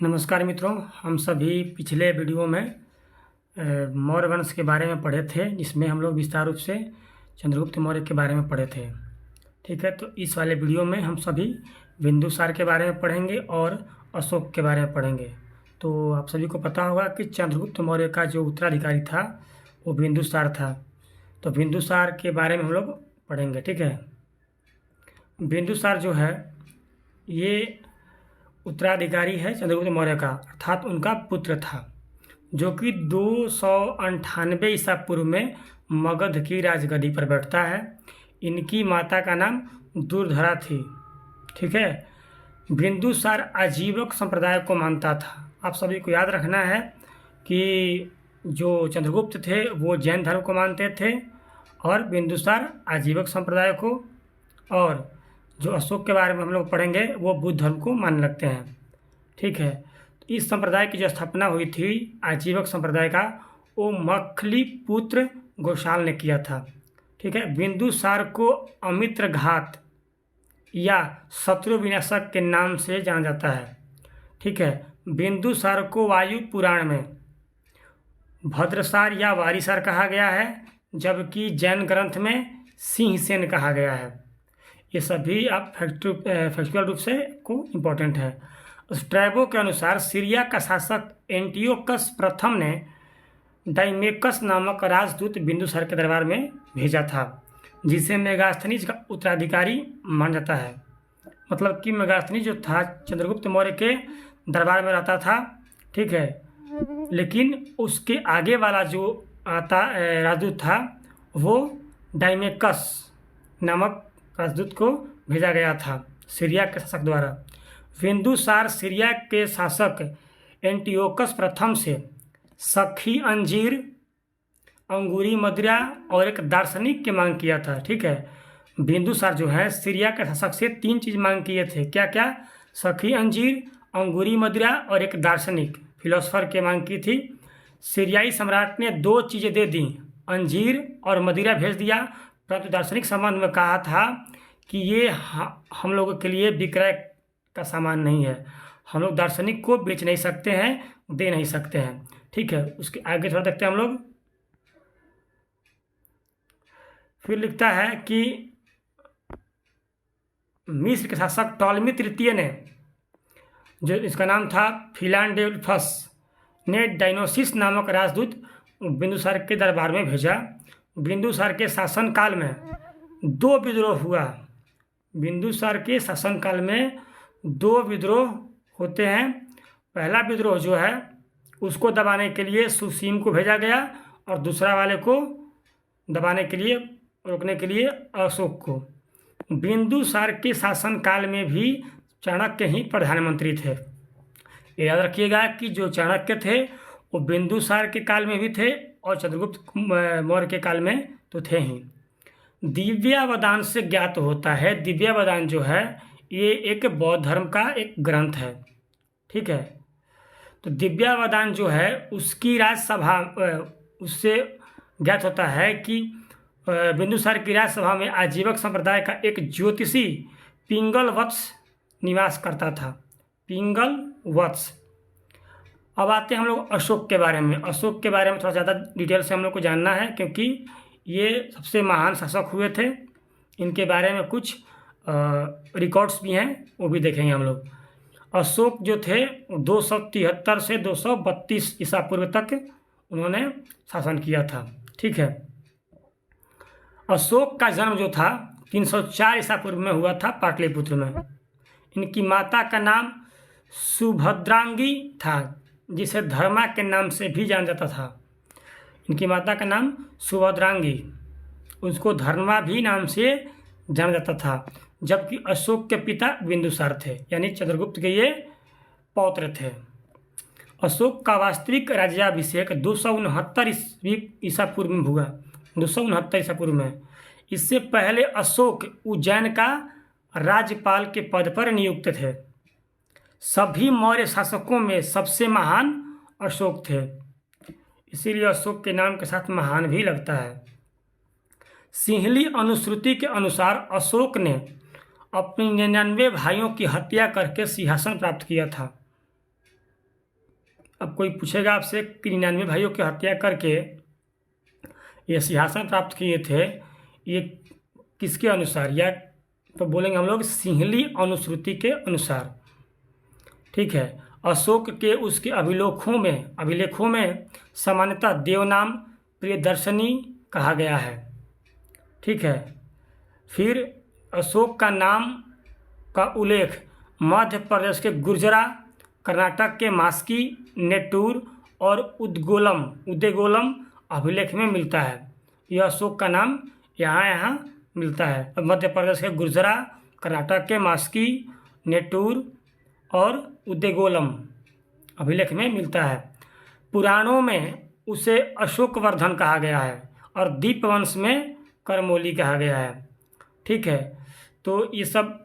नमस्कार मित्रों, हम सभी पिछले वीडियो में मौर्य वंश के बारे में पढ़े थे, जिसमें हम लोग विस्तार रूप से चंद्रगुप्त मौर्य के बारे में पढ़े थे। ठीक है, तो इस वाले वीडियो में हम सभी बिंदुसार के बारे में पढ़ेंगे और अशोक के बारे में पढ़ेंगे। तो आप सभी को पता होगा कि चंद्रगुप्त मौर्य का जो उत्तराधिकारी था वो बिंदुसार था। तो बिंदुसार के बारे में हम लोग पढ़ेंगे। ठीक है, बिंदुसार जो है ये उत्तराधिकारी है चंद्रगुप्त मौर्य का, अर्थात उनका पुत्र था, जो कि 298 ईसा पूर्व में मगध की राजगद्दी पर बैठता है। इनकी माता का नाम दुर्धरा थी। ठीक है, बिंदुसार आजीवक संप्रदाय को मानता था। आप सभी को याद रखना है कि जो चंद्रगुप्त थे वो जैन धर्म को मानते थे और बिंदुसार आजीवक संप्रदाय को, और जो अशोक के बारे में हम लोग पढ़ेंगे वो बुद्ध धर्म को मानने लगते हैं। ठीक है, तो इस संप्रदाय की जो स्थापना हुई थी आजीवक संप्रदाय का, वो मखली पुत्र गोशाल ने किया था। ठीक है, बिंदुसार को अमित्र घात या शत्रु विनाशक के नाम से जाना जाता है। ठीक है, बिंदुसार को वायु पुराण में भद्रसार या वारिसार कहा गया है, जबकि जैन ग्रंथ में सिंहसेन कहा गया है। ये सभी आप फैक्चुअल रूप से को इम्पोर्टेंट है। स्ट्रैबो के अनुसार सीरिया का शासक एंटियोकस प्रथम ने डाइमेकस नामक राजदूत बिंदुसार के दरबार में भेजा था, जिसे मेगास्थनीज का उत्तराधिकारी माना जाता है। मतलब कि मेगास्थनीज जो था चंद्रगुप्त मौर्य के दरबार में रहता था। ठीक है, लेकिन उसके आगे वाला जो राजदूत था वो डाइमेकस नामक राजदूत को भेजा गया था सीरिया के शासक द्वारा। बिंदुसार सीरिया के शासक एंटियोकस प्रथम से सखी अंजीर, अंगूरी मदिरा और एक दार्शनिक की मांग किया था। ठीक है, बिंदुसार जो है सीरिया के शासक से 3 चीज़ मांग किए थे। क्या क्या? सखी अंजीर, अंगूरी मदिरा और एक दार्शनिक फिलोसफर की मांग की थी। सीरियाई सम्राट ने 2 चीज़ें दे दी, अंजीर और मदिरा भेज दिया, परंतु दार्शनिक संबंध में कहा था कि ये हम लोगों के लिए विक्रय का सामान नहीं है, हम लोग दार्शनिक को बेच नहीं सकते हैं, दे नहीं सकते हैं। ठीक है, उसके आगे थोड़ा देखते हैं हम लोग। फिर लिखता है कि मिस्र के शासक टॉलमी तृतीय ने, जो इसका नाम था फिलाडेल्फस, ने डायनोसिस नामक राजदूत बिंदुसार के दरबार में भेजा। बिंदुसार के शासनकाल में 2 विद्रोह हुआ। बिंदुसार के शासनकाल में 2 विद्रोह होते हैं। पहला विद्रोह जो है उसको दबाने के लिए सुसीम को भेजा गया और दूसरा वाले को दबाने के लिए, रोकने के लिए अशोक को। बिंदुसार के शासनकाल में भी चाणक्य ही प्रधानमंत्री थे। ये याद रखिएगा कि जो चाणक्य थे वो बिंदुसार के काल में भी थे और चंद्रगुप्त मौर्य के काल में तो थे ही। दिव्यावदान से ज्ञात होता है, दिव्यावदान जो है ये एक बौद्ध धर्म का एक ग्रंथ है। ठीक है, तो दिव्यावदान जो है उसकी राजसभा, उससे ज्ञात होता है कि बिंदुसार की राजसभा में आजीवक संप्रदाय का एक ज्योतिषी पिंगल वत्स निवास करता था। पिंगल वत्स। अब आते हैं हम लोग अशोक के बारे में। अशोक के बारे में थोड़ा ज़्यादा डिटेल से हम लोग को जानना है, क्योंकि ये सबसे महान शासक हुए थे। इनके बारे में कुछ रिकॉर्ड्स भी हैं, वो भी देखेंगे हम लोग। अशोक जो थे 273 से 232 ईसा पूर्व तक उन्होंने शासन किया था। ठीक है, अशोक का जन्म जो था 304 ईसा पूर्व में हुआ था पाटलिपुत्र में। इनकी माता का नाम सुभद्रांगी था, जिसे धर्मा के नाम से भी जाना जाता था। इनकी माता का नाम सुभद्रांगी, उसको धर्मा भी नाम से जाना जाता था। जबकि अशोक के पिता बिंदुसार थे, यानी चंद्रगुप्त के ये पौत्र थे। अशोक का वास्तविक राज्याभिषेक 269 ईसा पूर्व में हुआ। 269 ईसा पूर्व में। इससे पहले अशोक उज्जैन का राज्यपाल के पद पर नियुक्त थे। सभी मौर्य शासकों में सबसे महान अशोक थे, इसीलिए अशोक के नाम के साथ महान भी लगता है। सिंहली अनुश्रुति के अनुसार अशोक ने अपने 99 भाइयों की हत्या करके सिंहासन प्राप्त किया था। अब कोई पूछेगा आपसे कि 99 भाइयों की हत्या करके ये सिंहासन प्राप्त किए थे, ये किसके अनुसार, या तो बोलेंगे हम लोग सिंहली अनुश्रुति के अनुसार। ठीक है। अशोक के उसके अभिलेखों में सामान्यतः देवनाम प्रियदर्शनी कहा गया है। ठीक है। फिर अशोक का नाम का उल्लेख मध्य प्रदेश के गुर्जरा, कर्नाटक के मास्की, नेटूर और उद्देगोलम अभिलेख में मिलता है। यह अशोक का नाम यहाँ मिलता है। मध्य प्रदेश के गुर्जरा, कर्नाटक के मास्की, नेटूर और उद्देगोलम अभिलेख में मिलता है। पुराणों में उसे अशोकवर्धन कहा गया है और दीपवंश में करमोली कहा गया है। ठीक है। तो ये सब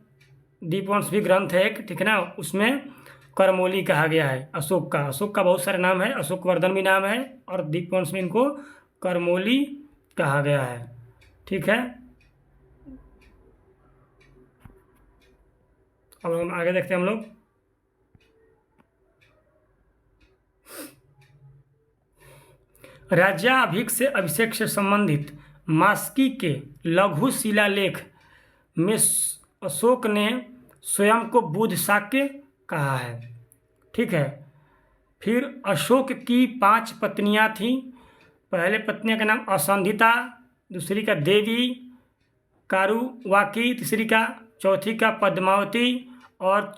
दीपवंश भी ग्रंथ है एक, ठीक है ना, उसमें करमोली कहा गया है अशोक का बहुत सारे नाम है, अशोकवर्धन भी नाम है और दीपवंश में इनको करमोली कहा गया है। ठीक है। अब हम आगे देखते हैं हम लोग। अभिषेक से संबंधित मास्की के लघु शिलालेख में अशोक ने स्वयं को बुध शाक्य कहा है। ठीक है। फिर अशोक की 5 पत्नियां थीं। पहले पत्नियां का नाम असंधिता, दूसरी का देवी कारुवाकी, तीसरी का, चौथी का पद्मावती और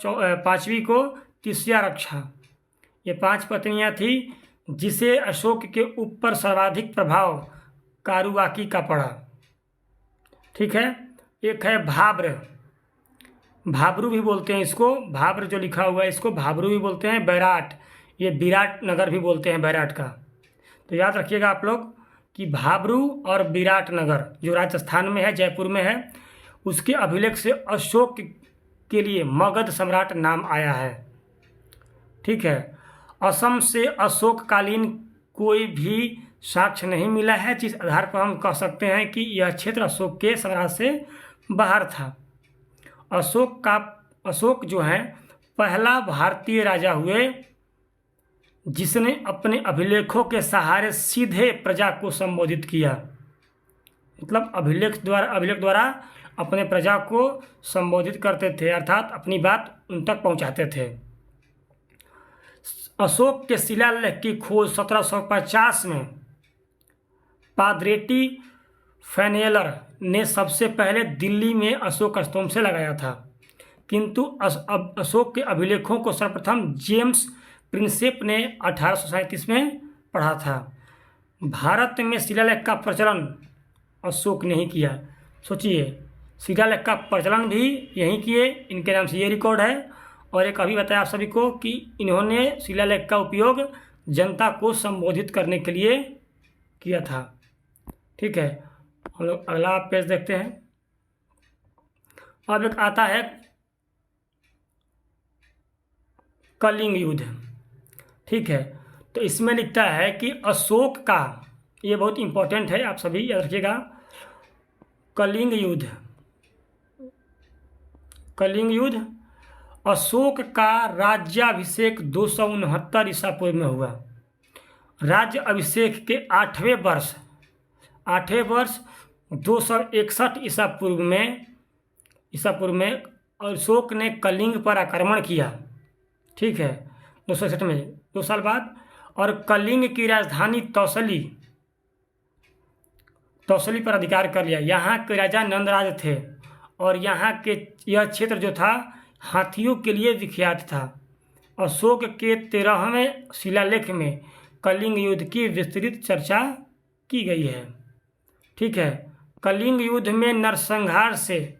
5वीं को तिष्यारक्षा। ये 5 पत्नियां थी जिसे अशोक के ऊपर सर्वाधिक प्रभाव कारुवाकी का पड़ा। ठीक है। एक है भाब्रू भी बोलते हैं इसको, भाब्र जो लिखा हुआ है इसको भाब्रू भी बोलते हैं। बैराट, ये विराट नगर भी बोलते हैं बैराट का। तो याद रखिएगा आप लोग कि भाब्रू और विराट नगर जो राजस्थान में है, जयपुर में है, उसके अभिलेख से अशोक के लिए मगध सम्राट नाम आया है। ठीक है। असम से अशोककालीन कोई भी साक्ष्य नहीं मिला है, जिस आधार पर हम कह सकते हैं कि यह क्षेत्र अशोक के साम्राज्य से बाहर था। अशोक जो है पहला भारतीय राजा हुए जिसने अपने अभिलेखों के सहारे सीधे प्रजा को संबोधित किया। मतलब अभिलेख द्वारा अपने प्रजा को संबोधित करते थे, अर्थात अपनी बात उन तक पहुंचाते थे। अशोक के शिलालेख की खोज 1750 में पादरेटी फैनेलर ने सबसे पहले दिल्ली में अशोक स्तंभ से लगाया था, किंतु अशोक के अभिलेखों को सर्वप्रथम जेम्स प्रिंसेप ने 1837 में पढ़ा था। भारत में शिलालेख का प्रचलन अशोक ने ही किया। सोचिए, शिलालेख का प्रचलन भी यहीं किए, इनके नाम से ये रिकॉर्ड है। और एक अभी बताया आप सभी को कि इन्होंने शिलालेख का उपयोग जनता को संबोधित करने के लिए किया था। ठीक है। हम लोग अगला पेज देखते हैं। अब एक आता है कलिंग युद्ध। ठीक है। तो इसमें लिखता है कि अशोक का, ये बहुत इंपॉर्टेंट है, आप सभी याद रखिएगा, कलिंग युद्ध अशोक का राज्याभिषेक 269 ईसा पूर्व में हुआ। राज्य अभिषेक के 8वें वर्ष 261 ईसा पूर्व में अशोक ने कलिंग पर आक्रमण किया। ठीक है। 261 में 2 साल बाद, और कलिंग की राजधानी तौसली पर अधिकार कर लिया। यहाँ के राजा नंदराज थे और यहाँ के यह क्षेत्र जो था हाथियों के लिए विख्यात था। अशोक के 13वें शिलालेख में कलिंग युद्ध की विस्तृत चर्चा की गई है। ठीक है। कलिंग युद्ध में नरसंहार से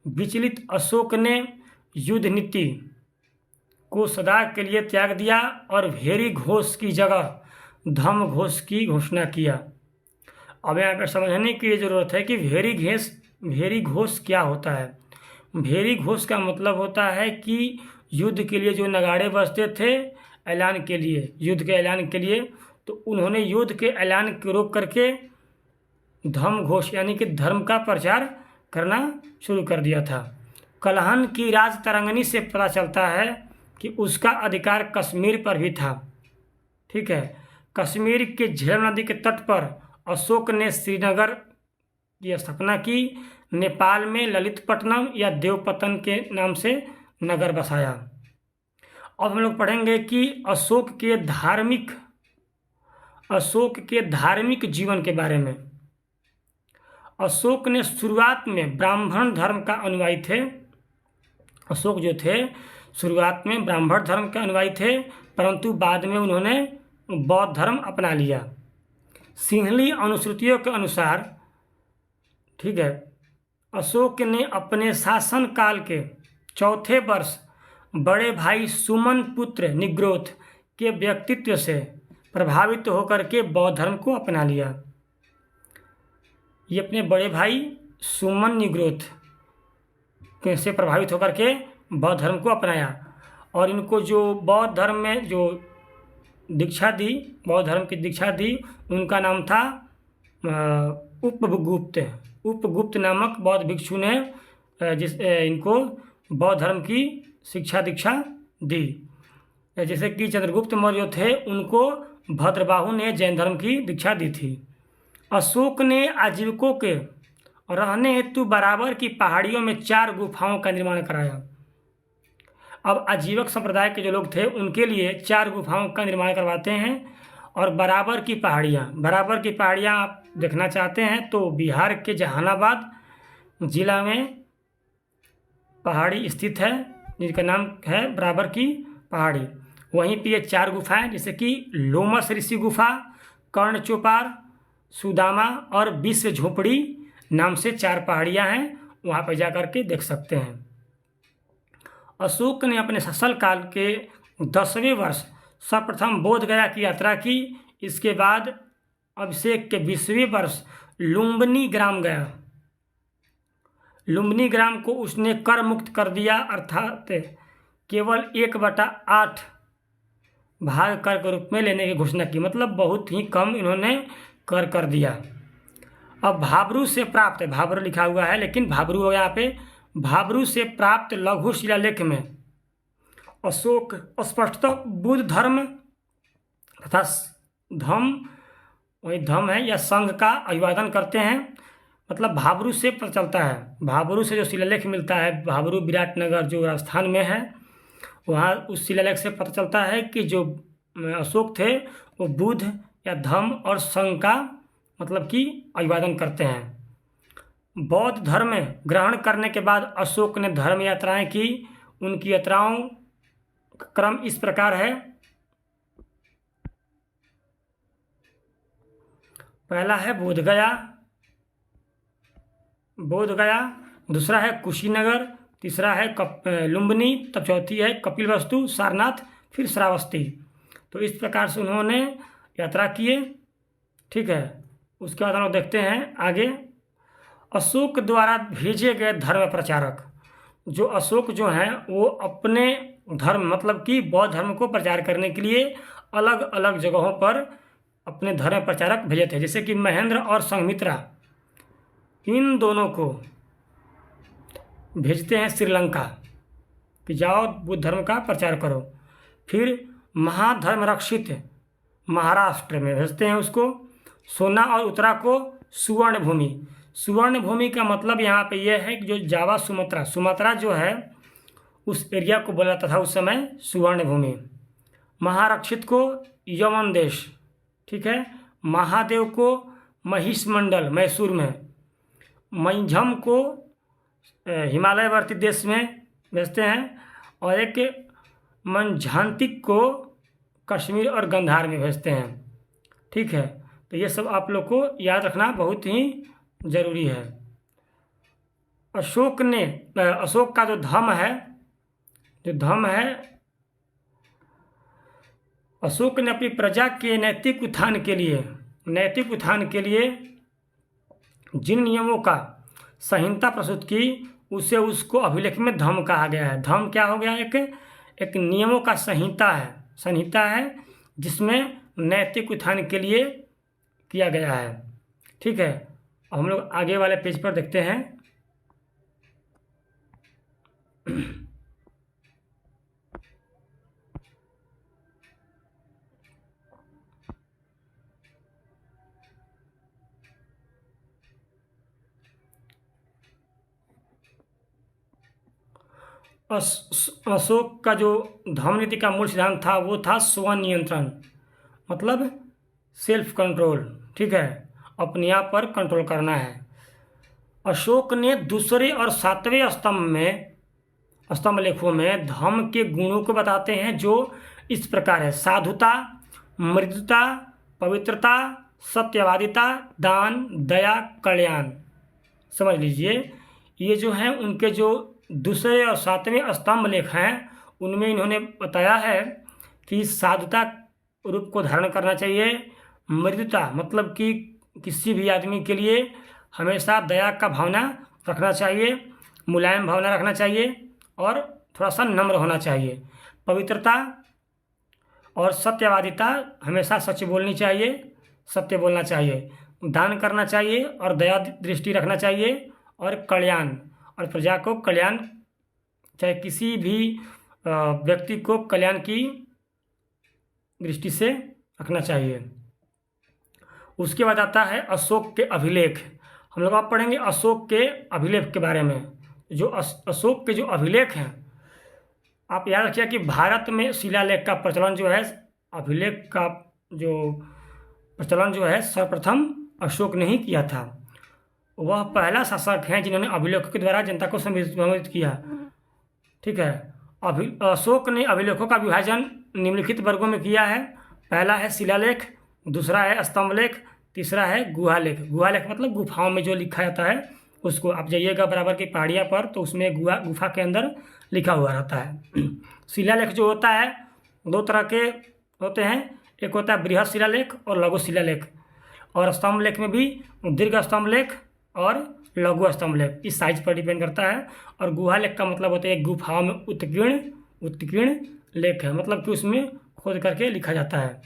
विचलित अशोक ने युद्ध नीति को सदा के लिए त्याग दिया और भेरी घोष की जगह धम घोष की घोषणा किया। अब यहाँ पर समझने की ज़रूरत है कि भेरी घोष क्या होता है। भेरी घोष का मतलब होता है कि युद्ध के लिए जो नगाड़े बजते थे युद्ध के ऐलान के लिए, तो उन्होंने युद्ध के ऐलान को रोक करके धम घोष यानी कि धर्म का प्रचार करना शुरू कर दिया था। कलहन की राजतरंगिणी से पता चलता है कि उसका अधिकार कश्मीर पर भी था। ठीक है। कश्मीर के झेलम नदी के तट पर अशोक ने श्रीनगर की स्थापना की। नेपाल में ललितपट्टनम या देवपतन के नाम से नगर बसाया। अब हम लोग पढ़ेंगे कि अशोक के धार्मिक जीवन के बारे में। अशोक ने शुरुआत में ब्राह्मण धर्म का अनुयायी थे। अशोक जो थे शुरुआत में ब्राह्मण धर्म के अनुयायी थे, परंतु बाद में उन्होंने बौद्ध धर्म अपना लिया। सिंहली अनुश्रुतियों के अनुसार, ठीक है, अशोक ने अपने शासनकाल के चौथे वर्ष बड़े भाई सुमन पुत्र निग्रोध के व्यक्तित्व से प्रभावित होकर के बौद्ध धर्म को अपना लिया। ये अपने बड़े भाई सुमन निग्रोध से प्रभावित होकर के बौद्ध धर्म को अपनाया, और इनको जो बौद्ध धर्म में जो दीक्षा दी, बौद्ध धर्म की दीक्षा दी, उनका नाम था उपगुप्त नामक बौद्ध भिक्षु ने इनको बौद्ध धर्म की शिक्षा दीक्षा दी। जैसे कि चंद्रगुप्त मौर्य थे, उनको भद्रबाहु ने जैन धर्म की दीक्षा दी थी। अशोक ने आजीविकों के रहने हेतु बराबर की पहाड़ियों में 4 गुफाओं का निर्माण कराया। अब आजीवक संप्रदाय के जो लोग थे उनके लिए 4 गुफाओं का निर्माण करवाते हैं। और बराबर की पहाड़ियाँ आप देखना चाहते हैं तो बिहार के जहानाबाद जिला में पहाड़ी स्थित है, जिसका नाम है बराबर की पहाड़ी। वहीं पे ये 4 गुफाएं, जैसे कि लोमस ऋषि गुफा, कर्ण चौपार, सुदामा और विश्व झोपड़ी नाम से 4 पहाड़ियाँ हैं, वहाँ पर जा कर के देख सकते हैं। अशोक ने अपने शासनकाल के 10वें वर्ष सर्वप्रथम बोध गया की यात्रा की। इसके बाद अभिषेक के 20वें वर्ष लुम्बिनी ग्राम गया। लुम्बिनी ग्राम को उसने कर मुक्त कर दिया, अर्थात केवल 1/8 भाग कर के रूप में लेने की घोषणा की, मतलब बहुत ही कम इन्होंने कर दिया। अब भाबरू से प्राप्त, भाबरू लिखा हुआ है लेकिन भाबरू हो यहाँ पे, भाबरू से प्राप्त लघु शिलालेख में अशोक स्पष्टतः बुद्ध धर्म तथा धम्म है या संघ का अभिवादन करते हैं। मतलब भाबरू से पता चलता है, भाबरू से जो शिलालेख मिलता है, भाबरू विराटनगर जो राजस्थान में है, वहाँ उस शिलालेख से पता चलता है कि जो अशोक थे वो बुद्ध या धम्म और संघ का मतलब कि अभिवादन करते हैं। बौद्ध धर्म ग्रहण करने के बाद अशोक ने धर्म यात्राएं की। उनकी यात्राओं का क्रम इस प्रकार है। पहला है बोधगया, दूसरा है कुशीनगर, तीसरा है लुम्बिनी, तब चौथी है कपिलवस्तु, सारनाथ, फिर श्रावस्ती। तो इस प्रकार से उन्होंने यात्रा किए। ठीक है, उसके बाद हम लोग देखते हैं आगे। अशोक द्वारा भेजे गए धर्म प्रचारक, जो अशोक जो हैं वो अपने धर्म मतलब कि बौद्ध धर्म को प्रचार करने के लिए अलग अलग जगहों पर अपने धर्म प्रचारक भेजे थे। जैसे कि महेंद्र और संघमित्रा, इन दोनों को भेजते हैं श्रीलंका कि जाओ बुद्ध धर्म का प्रचार करो। फिर महाधर्म रक्षित महाराष्ट्र में भेजते हैं उसको। सोना और उत्तरा को सुवर्ण भूमि का मतलब यहाँ पे यह है कि जो जावा सुमात्रा जो है उस एरिया को बोला जाता था उस समय सुवर्ण भूमि। महारक्षित को यमन देश, ठीक है। महादेव को महिष मंडल मैसूर में। मंझम को हिमालयवर्ती देश में भेजते हैं, और एक मंझांतिक को कश्मीर और गंधार में भेजते हैं। ठीक है, तो ये सब आप लोग को याद रखना बहुत ही जरूरी है। अशोक का जो धम्म है, अशोक ने अपनी प्रजा के नैतिक उत्थान के लिए जिन नियमों का संहिता प्रस्तुत की उसे उसको अभिलेख में धम्म कहा गया है। धम्म क्या हो गया? एक नियमों का संहिता है जिसमें नैतिक उत्थान के लिए किया गया है। ठीक है, अब हम लोग आगे वाले पेज पर देखते हैं। अशोक का जो धम्म नीति का मूल सिद्धांत था वो था स्वनियंत्रण, मतलब सेल्फ कंट्रोल। ठीक है, अपने आप पर कंट्रोल करना है। अशोक ने दूसरे और सातवें स्तंभ लेखों में धम्म के गुणों को बताते हैं, जो इस प्रकार है: साधुता, मृदुता, पवित्रता, सत्यवादिता, दान, दया, कल्याण। समझ लीजिए, ये जो हैं उनके जो दूसरे और सातवें स्तंभ लेख हैं उनमें इन्होंने बताया है कि साधुता रूप को धारण करना चाहिए, मृदुता मतलब कि किसी भी आदमी के लिए हमेशा दया का भावना रखना चाहिए, मुलायम भावना रखना चाहिए और थोड़ा सा नम्र होना चाहिए। पवित्रता और सत्यवादिता, हमेशा सच बोलनी चाहिए, सत्य बोलना चाहिए। दान करना चाहिए और दया दृष्टि रखना चाहिए। और कल्याण, और प्रजा को कल्याण, चाहे किसी भी व्यक्ति को कल्याण की दृष्टि से रखना चाहिए। उसके बाद आता है अशोक के अभिलेख। हम लोग आप पढ़ेंगे अशोक के अभिलेख के बारे में। जो अशोक के जो अभिलेख हैं, आप याद रखिए कि भारत में शिलालेख का प्रचलन जो है, अभिलेख का जो प्रचलन जो है सर्वप्रथम अशोक ने ही किया था। वह पहला शासक हैं जिन्होंने अभिलेखों के द्वारा जनता को संबोधित किया। ठीक है, अशोक ने अभिलेखों का विभाजन निम्नलिखित वर्गों में किया है। पहला है शिलालेख, दूसरा है स्तंभलेख, तीसरा है गुहालेख। गुहालेख मतलब गुफाओं में जो लिखा जाता है उसको। आप जाइएगा बराबर की पहाड़ियाँ पर तो उसमें गुफा के अंदर लिखा हुआ रहता है। शिलालेख जो होता है दो तरह के होते हैं, एक होता है बृहद शिलालेख और लघु शिलालेख। और स्तंभ लेख में भी दीर्घ स्तंभ लेख और लघु स्तंभ लेख, इस साइज पर डिपेंड करता है। और गुहा लेख का मतलब होता है गुफाओं में उत्कीर्ण लेख है, मतलब कि उसमें खोद करके लिखा जाता है।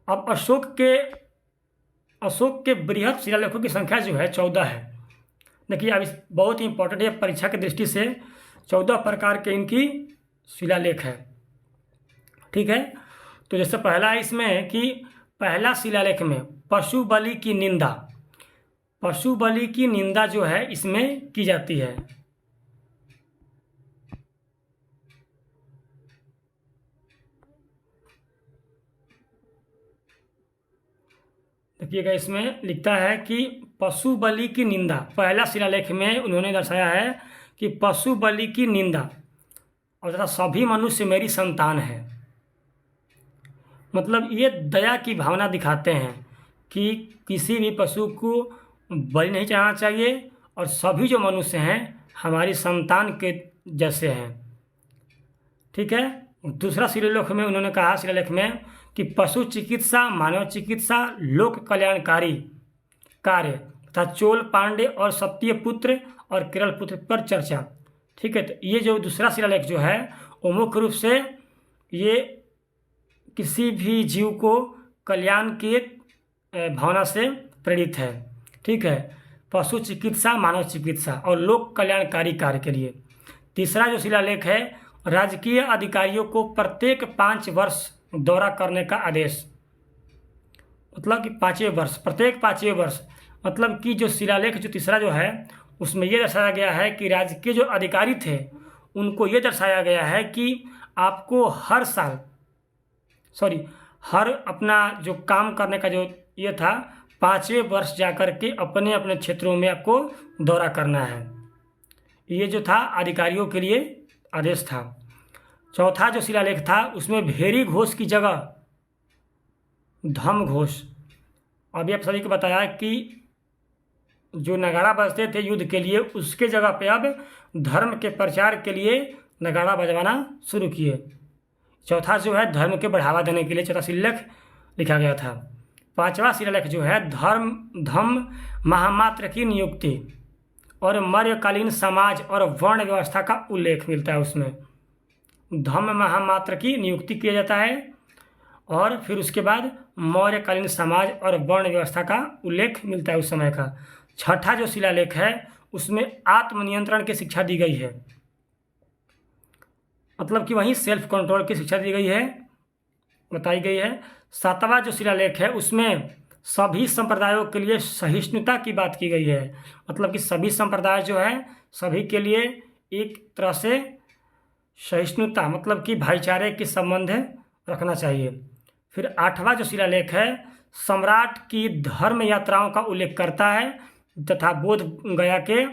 अब अशोक के बृहद शिलालेखों की संख्या जो है 14 है। देखिए, अब इस बहुत ही इंपॉर्टेंट है परीक्षा की दृष्टि से। 14 प्रकार के इनकी शिलालेख है। ठीक है, तो जैसे पहला है इसमें कि पहला शिलालेख में पशु बलि की निंदा जो है इसमें की जाती है। देखिएगा, इसमें लिखता है कि पशु बलि की निंदा, पहला शिलालेख में उन्होंने दर्शाया है कि पशु बलि की निंदा और तथा सभी मनुष्य मेरी संतान है। मतलब ये दया की भावना दिखाते हैं कि किसी भी पशु को बलि नहीं चढ़ाना चाहिए और सभी जो मनुष्य हैं हमारी संतान के जैसे हैं। ठीक है, दूसरा शिलालेख में उन्होंने कहा शिलालेख में कि पशु चिकित्सा, मानव चिकित्सा, लोक कल्याणकारी कार्य तथा चोल, पांडे और सत्यपुत्र और केरल पुत्र पर चर्चा। ठीक है, तो ये जो दूसरा शिलालेख जो है वो मुख्य रूप से ये किसी भी जीव को कल्याण की भावना से प्रेरित है। ठीक है, पशु चिकित्सा, मानव चिकित्सा और लोक कल्याणकारी कार्य के लिए। तीसरा जो शिलालेख है, राजकीय अधिकारियों को प्रत्येक 5 वर्ष दौरा करने का आदेश। मतलब कि 5वें वर्ष, प्रत्येक 5वें वर्ष, मतलब कि जो शिलालेख जो तीसरा जो है उसमें यह दर्शाया गया है कि राज्य के जो अधिकारी थे उनको ये दर्शाया गया है कि आपको हर अपना जो काम करने का जो ये था 5वें वर्ष जाकर के अपने अपने क्षेत्रों में आपको दौरा करना है। ये जो था अधिकारियों के लिए आदेश था। चौथा जो शिलालेख था उसमें भेरी घोष की जगह धम्म घोष। अभी आप सभी को बताया कि जो नगाड़ा बजते थे युद्ध के लिए, उसके जगह पे अब धर्म के प्रचार के लिए नगाड़ा बजवाना शुरू किए। चौथा जो है धर्म के बढ़ावा देने के लिए चौथा शिलालेख लिखा गया था। 5वां शिलालेख जो है धम्म महामात्र की नियुक्ति और मौर्यकालीन समाज और वर्ण व्यवस्था का उल्लेख मिलता है। उसमें धम्म महामात्र की नियुक्ति किया जाता है और फिर उसके बाद मौर्यकालीन समाज और वर्ण व्यवस्था का उल्लेख मिलता है उस समय का। छठा जो शिलालेख है उसमें आत्मनियंत्रण की शिक्षा दी गई है, मतलब कि वहीं सेल्फ कंट्रोल की शिक्षा दी गई है, बताई गई है। 7वां जो शिलालेख है उसमें सभी संप्रदायों के लिए सहिष्णुता की बात की गई है, मतलब कि सभी संप्रदाय जो है सभी के लिए एक तरह से सहिष्णुता मतलब कि भाईचारे के संबंध रखना चाहिए। फिर 8वां जो शिलालेख है सम्राट की धर्म यात्राओं का उल्लेख करता है तथा बोध गया के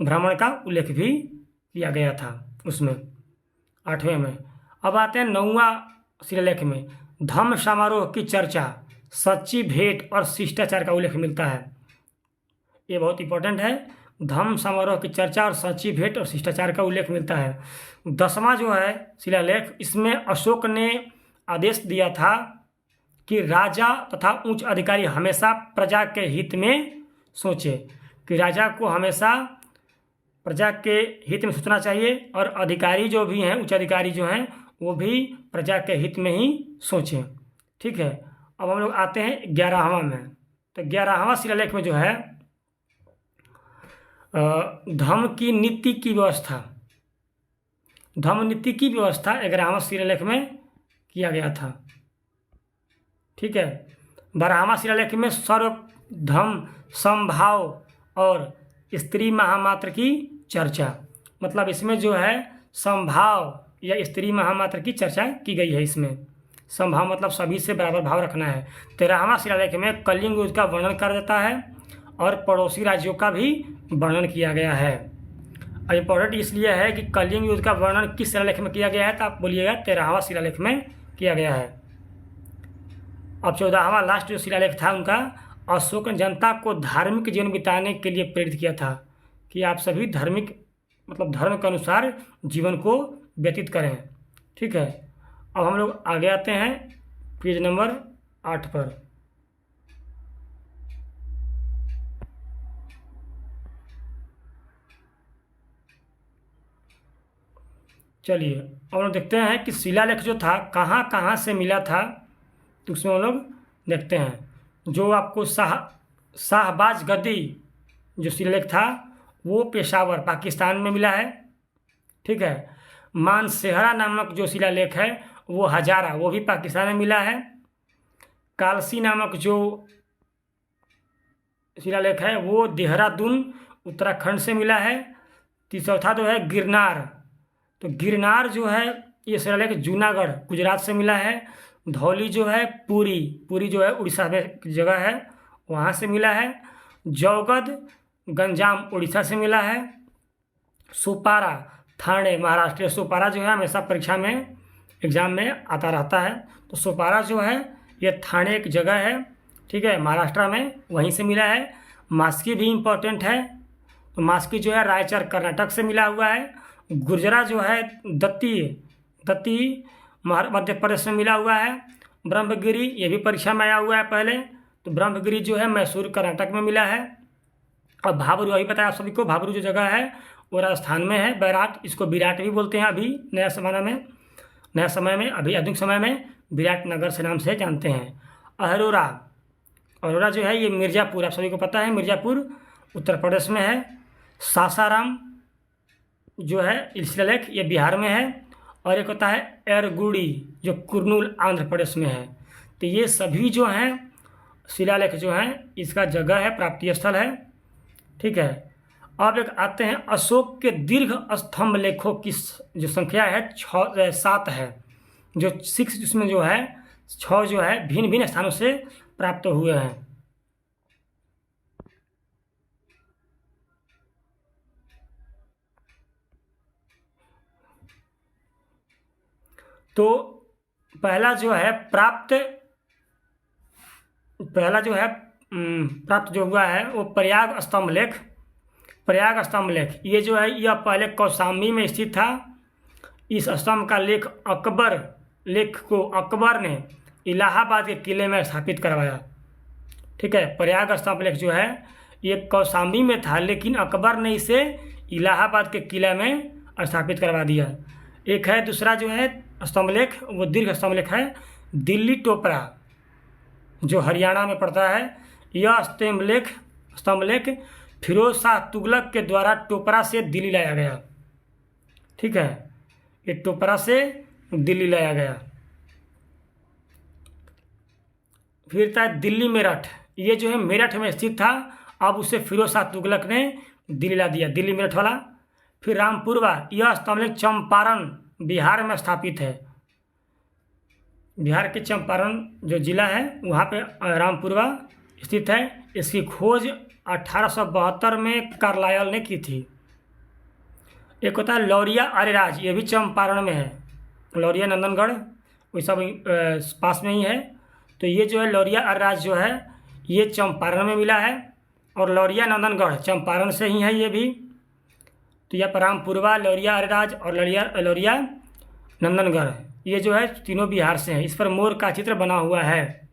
भ्रमण का उल्लेख भी किया गया था उसमें 8वें में। अब आते हैं 9वां शिलालेख में धम्म समारोह की चर्चा, सच्ची भेंट और शिष्टाचार का उल्लेख मिलता है। ये बहुत इंपॉर्टेंट है। धम्म समारोह की चर्चा और सच्ची भेंट और शिष्टाचार का उल्लेख मिलता है। 10वां जो है शिलालेख इसमें अशोक ने आदेश दिया था कि राजा तथा उच्च अधिकारी हमेशा प्रजा के हित में सोचे, कि राजा को हमेशा प्रजा के हित में सोचना चाहिए और अधिकारी जो भी हैं उच्च अधिकारी जो हैं वो भी प्रजा के हित में ही सोचें। ठीक है। अब हम लोग आते हैं 11वां में। तो 11वां शिलालेख में जो है धम्म की नीति की व्यवस्था, धम्म नीति की व्यवस्था 11वां शिलालेख में किया गया था। ठीक है। 12वां शिलालेख में सर्व धम्म समभाव और स्त्री महामात्र की चर्चा, मतलब इसमें जो है समभाव या स्त्री महामात्र की चर्चा की गई है। इसमें समभाव मतलब सभी से बराबर भाव रखना है। 13वां शिलालेख में कलिंग युद्ध का वर्णन कर देता है और पड़ोसी राज्यों का भी वर्णन किया गया है। और इम्पोर्टेंट इसलिए है कि कलिंग युद्ध का वर्णन किस शिलालेख में किया गया है, तो आप बोलिएगा 13वां शिलालेख में किया गया है। अब 14वां लास्ट जो शिलालेख था उनका अशोक ने जनता को धार्मिक जीवन बिताने के लिए प्रेरित किया था कि आप सभी धार्मिक मतलब धर्म के अनुसार जीवन को व्यतीत करें। ठीक है। अब हम लोग आगे आते हैं पेज नंबर 8 पर। चलिए अब हम लोग देखते हैं कि शिलालेख जो था कहाँ कहाँ से मिला था, तो उसमें हम लोग देखते हैं। जो आपको शाहबाज गद्दी जो शिलालेख था वो पेशावर पाकिस्तान में मिला है। ठीक है। मानसेहरा नामक जो शिलालेख है वो हजारा, वो भी पाकिस्तान में मिला है। कालसी नामक जो शिलालेख है वो देहरादून उत्तराखंड से मिला है। चौथा जो है गिरनार, तो गिरनार जो है ये शिलालेख जूनागढ़ गुजरात से मिला है। धौली जो है पुरी जो है उड़ीसा में जगह है वहाँ से मिला है। जौगद गंजाम उड़ीसा से मिला है। सुपारा थाने महाराष्ट्र, सुपारा जो है हमेशा परीक्षा में एग्जाम में आता रहता है, तो सुपारा जो है ये थाने एक जगह है। ठीक है। महाराष्ट्र में वहीं से मिला है। मास्की भी इम्पोर्टेंट है, तो मास्की जो है रायचर कर्नाटक से मिला हुआ है। गुर्जरा जो है दत्ती मध्य प्रदेश में मिला हुआ है। ब्रह्मगिरी ये भी परीक्षा में आया हुआ है पहले, तो ब्रह्मगिरी जो है मैसूर कर्नाटक में मिला है। और भाबरू अभी पता है आप सभी को, भाबरू जो जगह है वो राजस्थान में है। बैराट, इसको विराट भी बोलते हैं अभी नया समय में अभी आधुनिक समय में विराट नगर से नाम से जानते हैं। अरोरा जो है ये मिर्ज़ापुर, आप सभी को पता है मिर्ज़ापुर उत्तर प्रदेश में है। सासाराम जो है शिलालेख ये बिहार में है। और एक होता है एरगुड़ी जो कुर्नूल आंध्र प्रदेश में है। तो ये सभी जो हैं शिलालेख जो हैं इसका जगह है, प्राप्ति स्थल है। ठीक है। अब एक आते हैं अशोक के दीर्घ स्तंभ लेखों की जो संख्या है 7 है, जो 6 जिसमें जो है 6 जो है भिन्न भिन्न स्थानों से प्राप्त हुए हैं। तो पहला जो हुआ है वो प्रयाग स्तंभ लेख ये जो है यह पहले कौशाम्बी में स्थित था। इस स्तंभ का लेख को अकबर ने इलाहाबाद के किले में स्थापित करवाया। ठीक है। प्रयाग स्तंभ लेख जो है ये कौशाम्बी में था, लेकिन अकबर ने इसे इलाहाबाद के किले में स्थापित करवा दिया। एक है दूसरा जो है स्तंभ लेख वो दीर्घ स्तंभ लेख है दिल्ली टोपरा जो हरियाणा में पड़ता है। यह स्तंभ लेख फिरोज शाह तुगलक के द्वारा टोपरा से दिल्ली लाया गया। ठीक है। ये टोपरा से दिल्ली लाया गया। फिर था दिल्ली मेरठ, ये जो है मेरठ में स्थित था, अब उसे फिरोज शाह तुगलक ने दिल्ली ला दिया, दिल्ली मेरठ वाला। फिर रामपुरवा, यह स्तंभलेख चंपारण बिहार में स्थापित है। बिहार के चंपारण जो जिला है वहाँ पे रामपुरवा स्थित है। इसकी खोज 1872 में कार्लायल ने की थी। एक होता है लौरिया अरेराज, ये भी चंपारण में है। लौरिया नंदनगढ़ वही सब पास में ही है। तो ये जो है लौरिया अरेराज जो है ये चंपारण में मिला है, और लौरिया नंदनगढ़ चंपारण से ही है ये भी। तो यहाँ पर रामपुरवा, लौरिया अरेराज और लौरिया नंदनगढ़ ये जो है तीनों बिहार से हैं। इस पर मोर का चित्र बना हुआ है।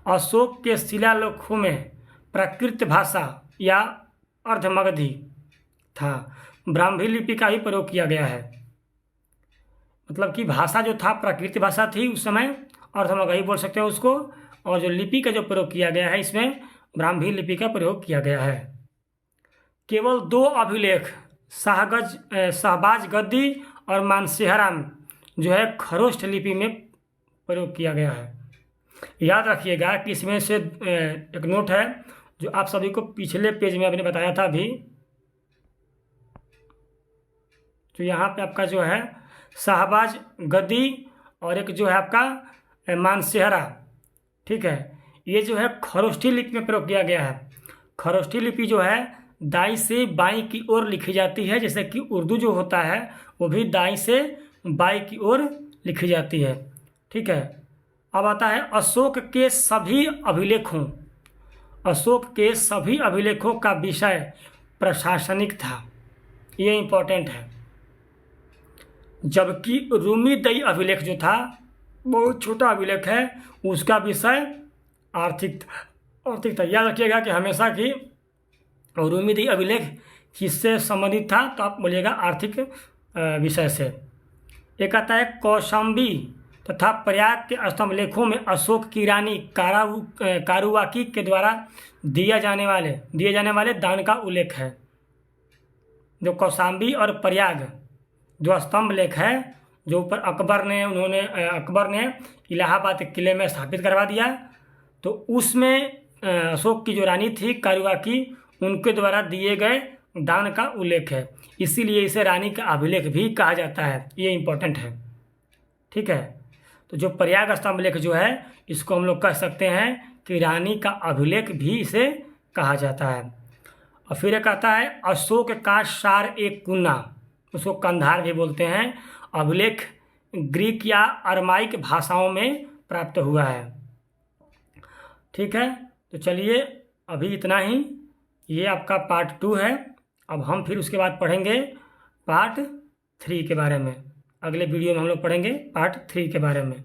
अशोक के शिलालेखों में प्राकृत भाषा या अर्धमगधी था ब्राह्मी लिपि का ही प्रयोग किया गया है। मतलब कि भाषा जो था प्राकृतिक भाषा थी उस समय, अर्धमगधी बोल सकते हैं उसको। और जो लिपि का जो प्रयोग किया गया है इसमें ब्राह्मी लिपि का प्रयोग किया गया है। केवल 2 अभिलेख शहबाज गद्दी और मानसेहरा जो है खरोष्ठ लिपि में प्रयोग किया गया है। याद रखिएगा कि इसमें से एक नोट है जो आप सभी को पिछले पेज में आपने बताया था अभी। तो यहाँ पे आपका जो है शहबाज गद्दी और एक जो है आपका मानसेहरा, ठीक है, ये जो है खरोष्ठी लिपि में प्रयोग किया गया है। खरोष्ठी लिपि जो है दाईं से बाईं की ओर लिखी जाती है, जैसे कि उर्दू जो होता है वो भी दाईं से बाईं की ओर लिखी जाती है, ठीक है। अब आता है अशोक के सभी अभिलेखों, अशोक के सभी अभिलेखों का विषय प्रशासनिक था, ये इम्पोर्टेंट है। जबकि रूमीदई अभिलेख जो था बहुत छोटा अभिलेख है, उसका विषय आर्थिक था। याद रखिएगा कि हमेशा की रूमीदई अभिलेख किससे संबंधित था, तो आप बोलिएगा आर्थिक विषय से। एक आता है कौशाम्बी तथा प्रयाग के स्तंभलेखों में अशोक की रानी कारुवाकी के द्वारा दिए जाने वाले दान का उल्लेख है। जो कौशाम्बी और प्रयाग जो स्तंभ लेख है जो ऊपर अकबर ने इलाहाबाद के किले में स्थापित करवा दिया, तो उसमें अशोक की जो रानी थी कारुवाकी उनके द्वारा दिए गए दान का उल्लेख है, इसीलिए इसे रानी का अभिलेख भी कहा जाता है। ये इम्पोर्टेंट है, ठीक है। तो जो प्रयाग स्तंभ लेख जो है इसको हम लोग कह सकते हैं कि रानी का अभिलेख भी इसे कहा जाता है। और फिर एक आता है अशोक का सार एक कुन्ना, उसको कंधार भी बोलते हैं। अभिलेख ग्रीक या अरमाइक भाषाओं में प्राप्त हुआ है, ठीक है। तो चलिए अभी इतना ही, ये आपका पार्ट 2 है। अब हम फिर उसके बाद पढ़ेंगे पार्ट 3 के बारे में। अगले वीडियो में हम लोग पढ़ेंगे पार्ट 3 के बारे में।